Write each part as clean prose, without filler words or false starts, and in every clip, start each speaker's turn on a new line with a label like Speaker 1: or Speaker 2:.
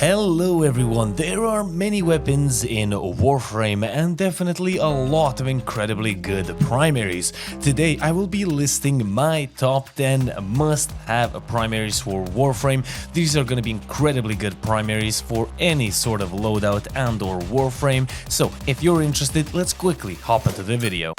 Speaker 1: Hello everyone, there are many weapons in Warframe and definitely a lot of incredibly good primaries. Today I will be listing my top 10 must-have primaries for Warframe. These are going to be incredibly good primaries for any sort of loadout and or Warframe, so if you're interested, let's quickly hop into the video.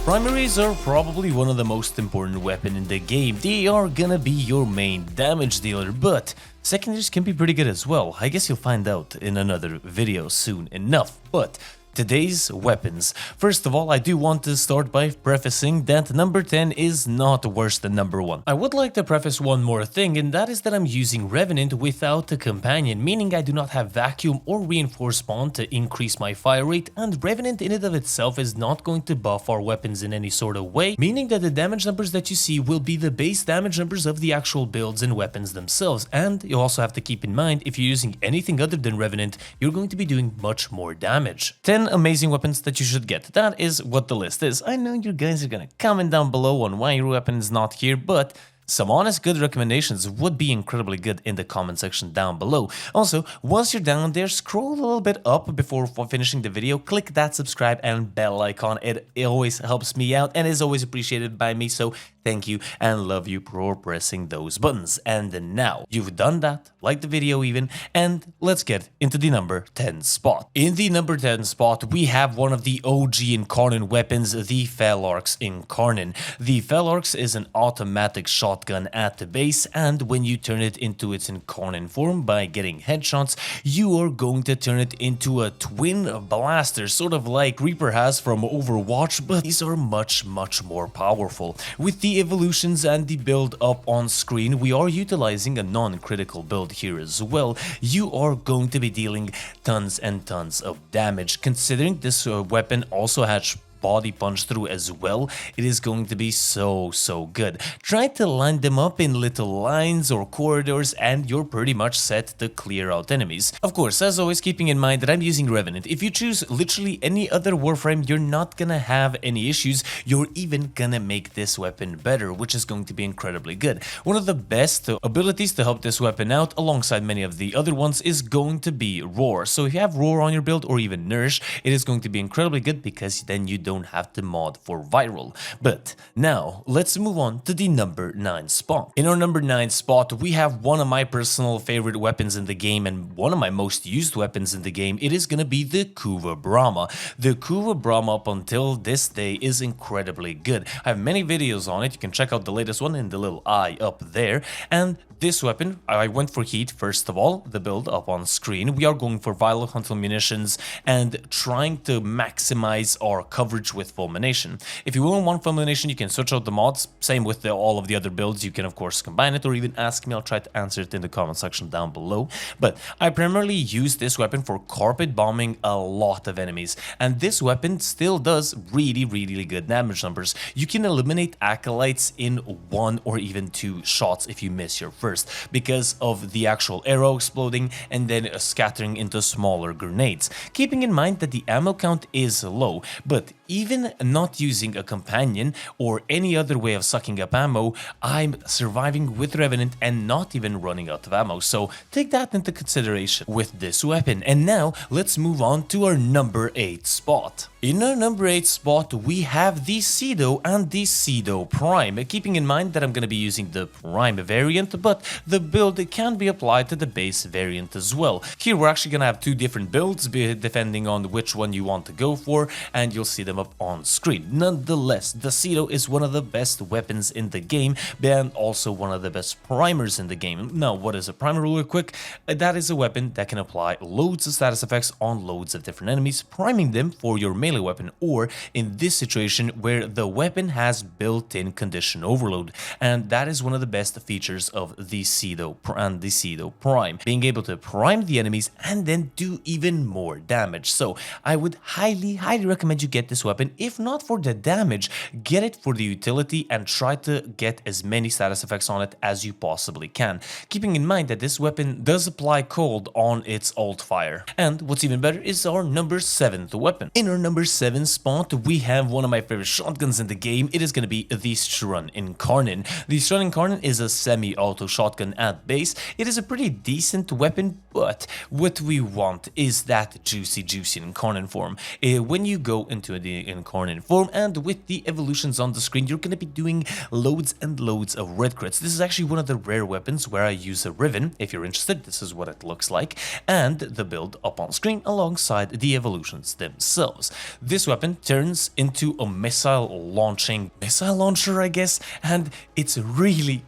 Speaker 1: Primaries are probably one of the most important weapons in the game. They are gonna be your main damage dealer, but secondaries can be pretty good as well. I guess you'll find out in another video soon enough, but today's weapons. First of all, I do want to start by prefacing that number 10 is not worse than number 1. I would like to preface one more thing, and that is that I'm using Revenant without a companion, meaning I do not have vacuum or reinforced bond to increase my fire rate, and Revenant in and of itself is not going to buff our weapons in any sort of way, meaning that the damage numbers that you see will be the base damage numbers of the actual builds and weapons themselves. And you also have to keep in mind, if you're using anything other than Revenant, you're going to be doing much more damage. 10 amazing weapons that you should get. That is what the list is. I know you guys are gonna comment down below on why your weapon is not here, but some honest good recommendations would be incredibly good in the comment section down below. Also, once you're down there, scroll a little bit up before finishing the video, click that subscribe and bell icon. It always helps me out and is always appreciated by me, so thank you and love you for pressing those buttons. And now you've done that, like the video even, and let's get into the number 10 spot. In the number 10 spot, we have one of the OG Incarnate weapons, the Phalarx Incarnate. The Phalarx is an automatic shotgun at the base, and when you turn it into its Incarnate form by getting headshots, you are going to turn it into a twin blaster, sort of like Reaper has from Overwatch, but these are much more powerful. With the evolutions and the build up on screen, we are utilizing a non-critical build here as well. You are going to be dealing tons and tons of damage. Considering this weapon also has body punch through as well, it is going to be so good. Try to line them up in little lines or corridors and you're pretty much set to clear out enemies. Of course, as always, keeping in mind that I'm using Revenant. If you choose literally any other Warframe, you're not gonna have any issues. You're even gonna make this weapon better, which is going to be incredibly good. One of the best abilities to help this weapon out, alongside many of the other ones, is going to be Roar. So if you have Roar on your build or even Nourish, it is going to be incredibly good because then you don't have to mod for viral. But now let's move on to the number 9 spot. In our number 9 spot, we have one of my personal favorite weapons in the game and one of my most used weapons in the game. It is gonna be the Kuva Brahma. The Kuva Brahma up until this day is incredibly good. I have many videos on it. You can check out the latest one in the little eye up there. And this weapon, I went for heat first of all, the build up on screen. We are going for vital hunter munitions and trying to maximize our coverage with fulmination. If you don't want fulmination, you can switch out the mods. Same with all of the other builds. You can of course combine it or even ask me. I'll try to answer it in the comment section down below. But I primarily use this weapon for carpet bombing a lot of enemies. And this weapon still does really good damage numbers. You can eliminate acolytes in 1 or even 2 shots if you miss your first, because of the actual arrow exploding and then scattering into smaller grenades. Keeping in mind that the ammo count is low, but even not using a companion or any other way of sucking up ammo, I'm surviving with Revenant and not even running out of ammo, so take that into consideration with this weapon. And now let's move on to our number 8 spot. In our number 8 spot, we have the Cedo and the Cedo Prime. Keeping in mind that I'm going to be using the Prime variant, but the build can be applied to the base variant as well. Here we're actually going to have 2 different builds depending on which one you want to go for, and you'll see them up on screen. Nonetheless, the Cedo is one of the best weapons in the game and also one of the best primers in the game. Now, what is a primer real quick? That is a weapon that can apply loads of status effects on loads of different enemies, priming them for your melee weapon, or in this situation where the weapon has built-in condition overload, and that is one of the best features of the Cedo and the Cedo Prime, being able to prime the enemies and then do even more damage. So I would highly recommend you get this weapon. If not for the damage, get it for the utility and try to get as many status effects on it as you possibly can, keeping in mind that this weapon does apply cold on its alt fire. And what's even better is our number 7th weapon. In our number 7 spot, we have one of my favorite shotguns in the game. It is going to be the Strun Incarnate. The Strun Incarnate is a semi-auto shotgun at base, it is a pretty decent weapon, but what we want is that juicy incarnate form. When you go into the incarnate form and with the evolutions on the screen, you're going to be doing loads and loads of red crits. This is actually one of the rare weapons where I use a Riven. If you're interested, this is what it looks like, and the build up on screen alongside the evolutions themselves. This weapon turns into a missile launcher, I guess, and it's really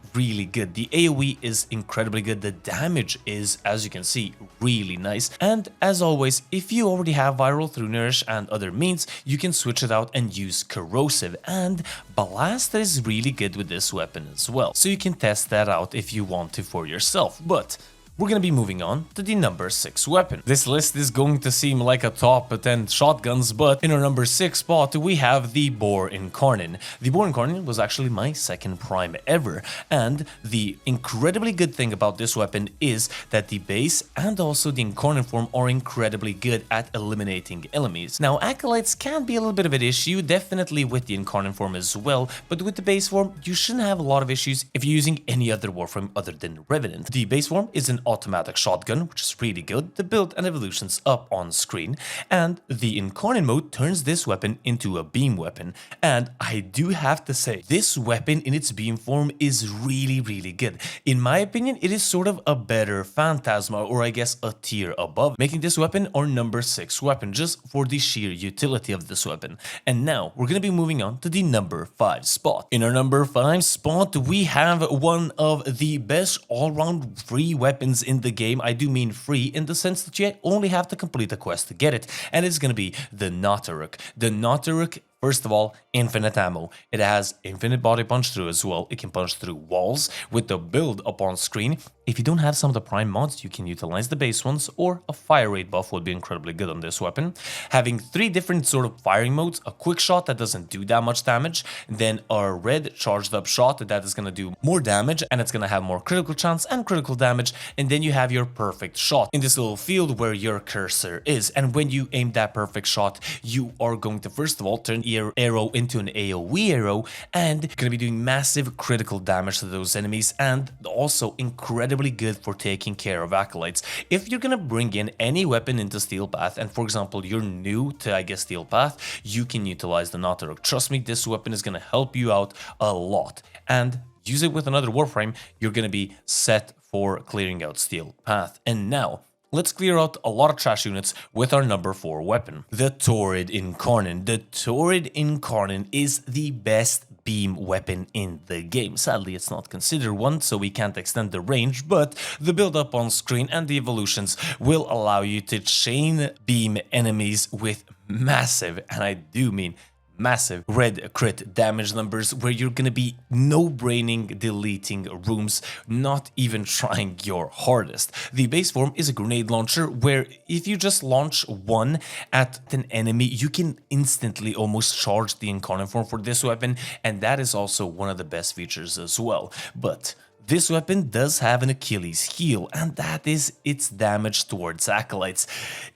Speaker 1: good. The AoE is incredibly good. The damage is, as you can see, really nice. And as always, if you already have viral through Nourish and other means, you can switch it out and use corrosive, and blast is really good with this weapon as well. So you can test that out if you want to for yourself. But we're gonna be moving on to the number 6 weapon. This list is going to seem like a top 10 shotguns, but in our number 6 spot we have the Boar Incarnate. The Boar Incarnate was actually my second prime ever, and the incredibly good thing about this weapon is that the base and also the Incarnate form are incredibly good at eliminating enemies. Now Acolytes can be a little bit of an issue, definitely with the Incarnate form as well, but with the base form you shouldn't have a lot of issues if you're using any other Warframe other than Revenant. The base form is an automatic shotgun, which is really good. The build and evolutions up on screen, and the incarnate mode turns this weapon into a beam weapon. And I do have to say, this weapon in its beam form is really good. In my opinion, it is sort of a better Phantasma, or I guess a tier above, making this weapon our number 6 weapon just for the sheer utility of this weapon. And now we're gonna be moving on to the number 5 spot. In our number 5 spot, we have one of the best all-round free weapons in the game. I do mean free in the sense that you only have to complete a quest to get it, and it's gonna be the Nautaruk. The Nautaruk, first of all, infinite ammo. It has infinite body punch through as well. It can punch through walls with the build up on screen. If you don't have some of the prime mods, you can utilize the base ones, or a fire rate buff would be incredibly good on this weapon. Having 3 different sort of firing modes, a quick shot that doesn't do that much damage, then a red charged up shot that is going to do more damage, and it's going to have more critical chance and critical damage, and then you have your perfect shot in this little field where your cursor is. And when you aim that perfect shot, you are going to first of all turn your arrow into an AoE arrow, and you're going to be doing massive critical damage to those enemies, and also incredibly good for taking care of acolytes. If you're going to bring in any weapon into Steel Path, and for example you're new to, I guess, Steel Path, you can utilize the Nautaruk. Trust me, this weapon is going to help you out a lot, and use it with another Warframe, you're going to be set for clearing out Steel Path. And now let's clear out a lot of trash units with our number 4 weapon, the Torrid Incarnate. The Torrid Incarnate is the best beam weapon in the game. Sadly, it's not considered one, so we can't extend the range, but the build up on screen and the evolutions will allow you to chain beam enemies with massive, and I do mean massive, red crit damage numbers, where you're gonna be no-braining deleting rooms, not even trying your hardest. The base form is a grenade launcher, where if you just launch one at an enemy, you can instantly almost charge the incarnate form for this weapon, and that is also one of the best features as well. But this weapon does have an Achilles heel, and that is its damage towards acolytes.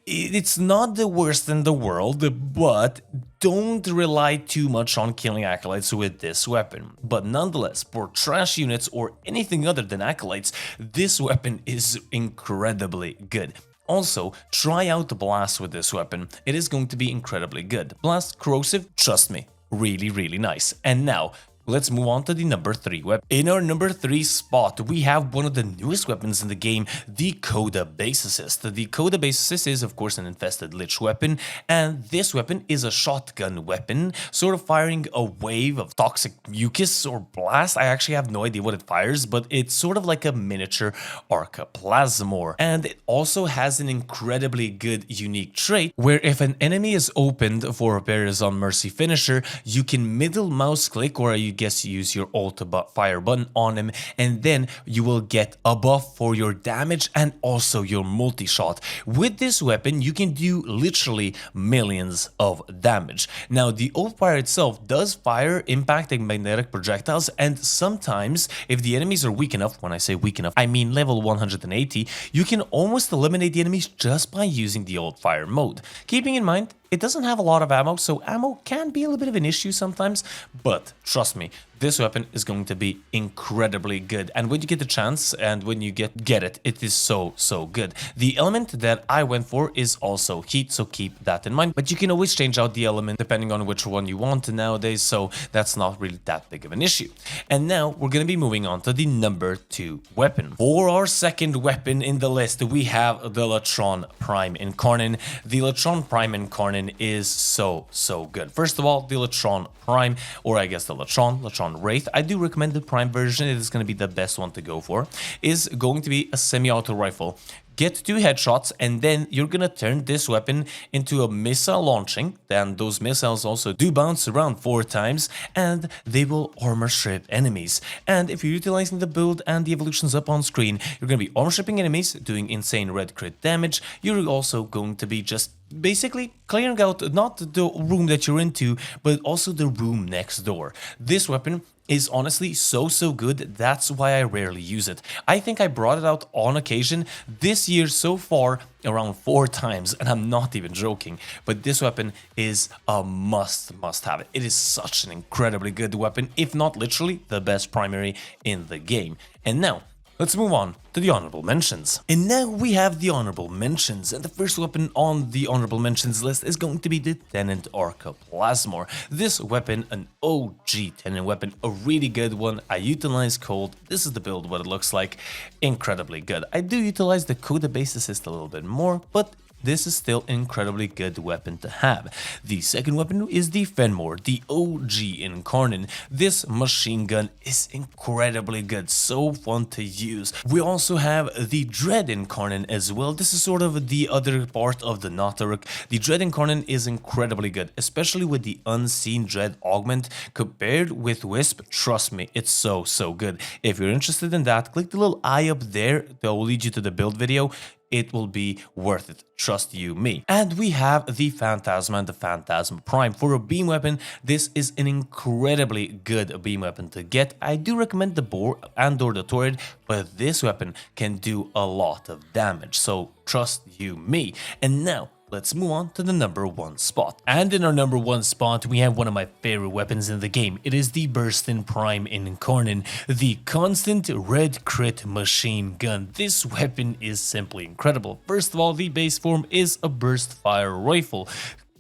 Speaker 1: It's not the worst in the world, but don't rely too much on killing acolytes with this weapon. But nonetheless, for trash units or anything other than acolytes, this weapon is incredibly good. Also, try out the Blast with this weapon. It is going to be incredibly good. Blast, corrosive, trust me, really nice. And now, let's move on to the number 3 weapon. In our number 3 spot, we have one of the newest weapons in the game, the Coda Base Assist. The Coda Base Assist is, of course, an infested lich weapon, and this weapon is a shotgun weapon, sort of firing a wave of toxic mucus or blast. I actually have no idea what it fires, but it's sort of like a miniature Archaplasmor. And it also has an incredibly good unique trait, where if an enemy is opened for a Barriers on Mercy finisher, you can middle mouse click, or you use your alt fire button on him, and then you will get a buff for your damage and also your multi-shot. With this weapon, you can do literally millions of damage. Now, the alt fire itself does fire impacting magnetic projectiles, and sometimes, if the enemies are weak enough, when I say weak enough, I mean level 180, you can almost eliminate the enemies just by using the alt fire mode. Keeping in mind, It doesn't have a lot of ammo, so ammo can be a little bit of an issue sometimes, but trust me, this weapon is going to be incredibly good. And when you get the chance and when you get it, it is so good. The element that I went for is also heat, so keep that in mind. But you can always change out the element depending on which one you want nowadays, so that's not really that big of an issue. And now we're going to be moving on to the number 2 weapon. For our second weapon in the list, we have the Latron Prime Incarnate. The Latron Prime Incarnate is so good. First of all, the Latron Prime, or I guess the Latron Wraith, I do recommend the Prime version, it is going to be the best one to go for, is going to be a semi-auto rifle. Get 2 headshots and then you're gonna turn this weapon into a missile launching. Then those missiles also do bounce around 4 times and they will armor strip enemies. And if you're utilizing the build and the evolutions up on screen, you're gonna be armor stripping enemies, doing insane red crit damage. You're also going to be just basically clearing out not the room that you're into, but also the room next door. This weapon is honestly so good, that's why I rarely use it. I think I brought it out on occasion this year so far around 4 times, and I'm not even joking, but this weapon is a must have. It is such an incredibly good weapon, if not literally the best primary in the game. And now, let's move on to the honorable mentions. And now we have the honorable mentions, and the first weapon on the honorable mentions list is going to be the Tenant Orca Plasmor. This weapon, an OG Tenant weapon, a really good one. I utilize Cold. This is the build, what it looks like. Incredibly good. I do utilize the Coda base assist a little bit more, but this is still an incredibly good weapon to have. The second weapon is the Fenmore, the OG Incarnate. This machine gun is incredibly good, so fun to use. We also have the Dread Incarnate as well. This is sort of the other part of the Notaruk. The Dread Incarnate is incredibly good, especially with the Unseen Dread augment compared with Wisp. Trust me, it's so good. If you're interested in that, click the little eye up there that will lead you to the build video. It will be worth it, trust you me. And we have the Phantasma and the Phantasma Prime. For a beam weapon, this is an incredibly good beam weapon to get. I do recommend the Boar and or the Torrid, but this weapon can do a lot of damage, so trust you me. And now, let's move on to the number 1 spot. And in our number 1 spot, we have one of my favorite weapons in the game. It is the Burstin Prime Incarnate, the constant red crit machine gun. This weapon is simply incredible. First of all, the base form is a burst fire rifle.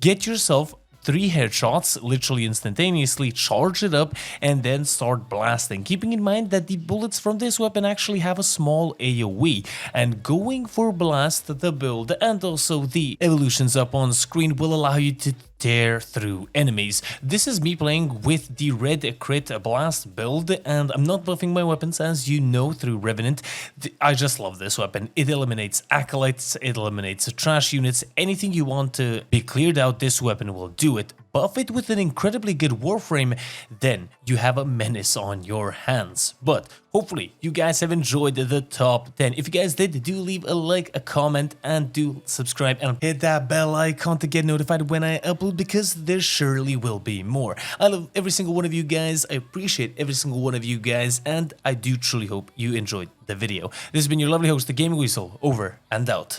Speaker 1: Get yourself 3 headshots, literally instantaneously, charge it up, and then start blasting. Keeping in mind that the bullets from this weapon actually have a small AoE, and going for blast, the build, and also the evolutions up on screen will allow you to tear through enemies. This is me playing with the red crit blast build, and I'm not buffing my weapons, as you know, through Revenant. I just love this weapon. It eliminates acolytes, it eliminates trash units, anything you want to be cleared out, this weapon will do it. Buff it with an incredibly good Warframe, then you have a menace on your hands. But hopefully you guys have enjoyed the top 10. If you guys did, do leave a like, a comment, and do subscribe and hit that bell icon to get notified when I upload, because there surely will be more. I love every single one of you guys, I appreciate every single one of you guys, and I do truly hope you enjoyed the video. This has been your lovely host, the Gaming Weasel, over and out.